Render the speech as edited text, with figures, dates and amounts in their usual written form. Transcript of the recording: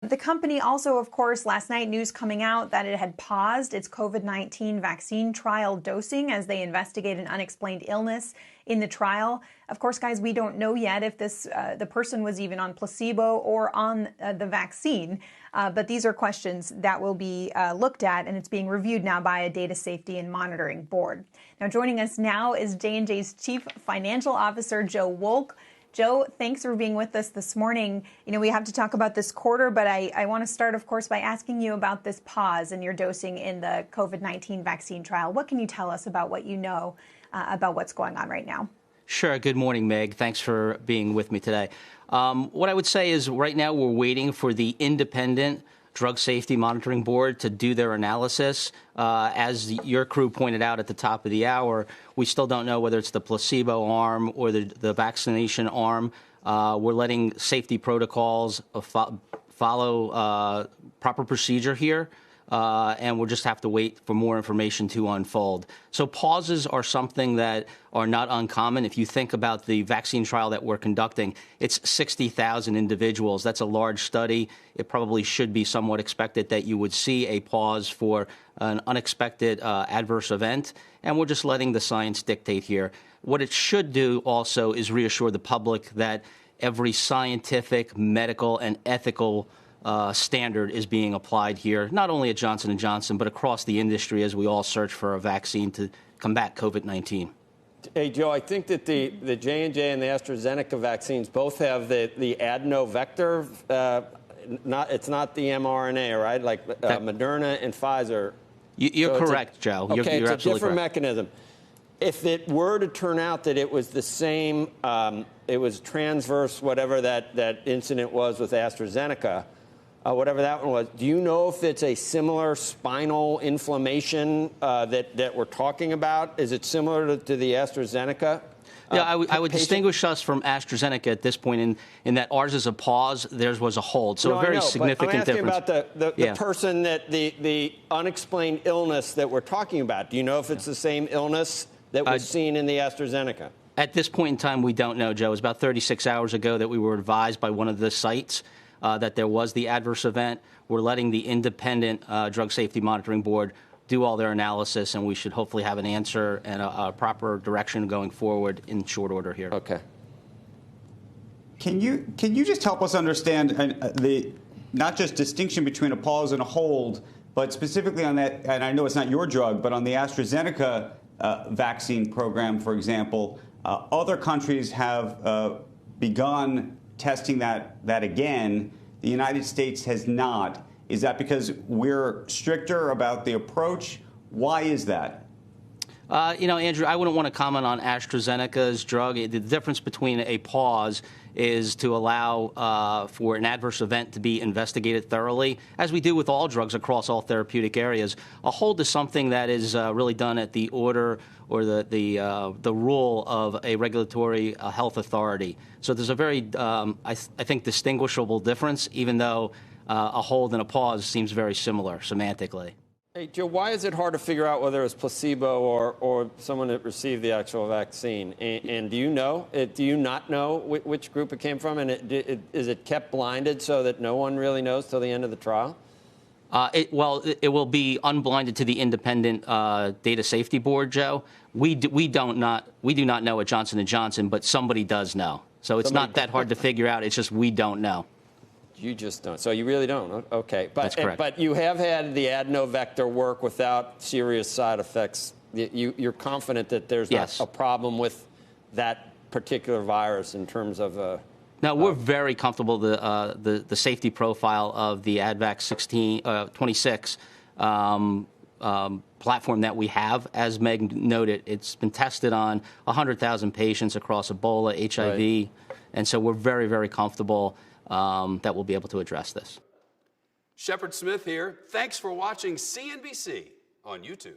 The company also, of course, last night news coming out that it had paused its COVID-19 vaccine trial dosing as they investigate an unexplained illness in the trial. Of course, guys, we don't know yet if the person was even on placebo or on the vaccine. But these are questions that will be looked at, and it's being reviewed now by a data safety and monitoring board. Now, joining us now is J&J's Chief Financial Officer, Joe Wolk. Joe, thanks for being with us this morning. You know, we have to talk about this quarter, but I want to start, of course, by asking you about this pause in your dosing in the COVID-19 vaccine trial. What can you tell us about what you know about what's going on right now? Sure. Good morning, Meg. Thanks for being with me today. What I would say is right now we're waiting for the independent Drug Safety Monitoring Board to do their analysis. As your crew pointed out at the top of the hour, we still don't know whether it's the placebo arm or the vaccination arm. We're letting safety protocols follow proper procedure here. And we'll just have to wait for more information to unfold. So pauses are something that are not uncommon. If you think about the vaccine trial that we're conducting, it's 60,000 individuals. That's a large study. It probably should be somewhat expected that you would see a pause for an unexpected adverse event. And we're just letting the science dictate here. What it should do also is reassure the public that every scientific, medical, and ethical standard is being applied here, not only at Johnson & Johnson, but across the industry as we all search for a vaccine to combat COVID-19. Hey, Joe, I think that the J&J and the AstraZeneca vaccines both have the adenovector. It's not the mRNA, right? Like Moderna and Pfizer. You're correct, Joe. Okay, you're it's a different correct. mechanism. If it were to turn out that it was the same, it was transverse, whatever that incident was with AstraZeneca, whatever that one was, do you know if it's a similar spinal inflammation that we're talking about? Is it similar to the AstraZeneca? Yeah, I would distinguish us from AstraZeneca at this point in that ours is a pause, theirs was a hold. So a very significant difference. I'm asking about the person that the unexplained illness that we're talking about. Do you know if it's the same illness that was seen in the AstraZeneca? At this point in time, we don't know, Joe. It was about 36 hours ago that we were advised by one of the sites that there was the adverse event. We're letting the independent Drug Safety Monitoring Board do all their analysis, and we should hopefully have an answer and a proper direction going forward in short order here. Okay. Can you just help us understand the not just distinction between a pause and a hold, but specifically on that, and I know it's not your drug, but on the AstraZeneca vaccine program, for example, other countries have begun testing that again. The United States has not. Is that because we're stricter about the approach? Why is that? You know, Andrew, I wouldn't want to comment on AstraZeneca's drug. The difference between a pause is to allow for an adverse event to be investigated thoroughly, as we do with all drugs across all therapeutic areas. A hold is something that is really done at the order or the rule of a regulatory health authority. So there's a very, I think, distinguishable difference, even though a hold and a pause seems very similar semantically. Hey, Joe, why is it hard to figure out whether it's placebo or someone that received the actual vaccine? And do you know? Do you not know which group it came from? And is it kept blinded so that no one really knows till the end of the trial? It will be unblinded to the independent data safety board, Joe. We do not know at Johnson & Johnson, but somebody does know. So it's not that hard to figure out. It's just we don't know. You just don't. So you really don't. Okay. That's correct. But you have had the adenovector work without serious side effects. You're confident that there's not a problem with that particular virus in terms of No, we're very comfortable the safety profile of the AdVac 26 platform that we have. As Meg noted, it's been tested on 100,000 patients across Ebola, HIV, and so we're very, very comfortable that we'll be able to address this. Shepard Smith here. Thanks for watching CNBC on YouTube.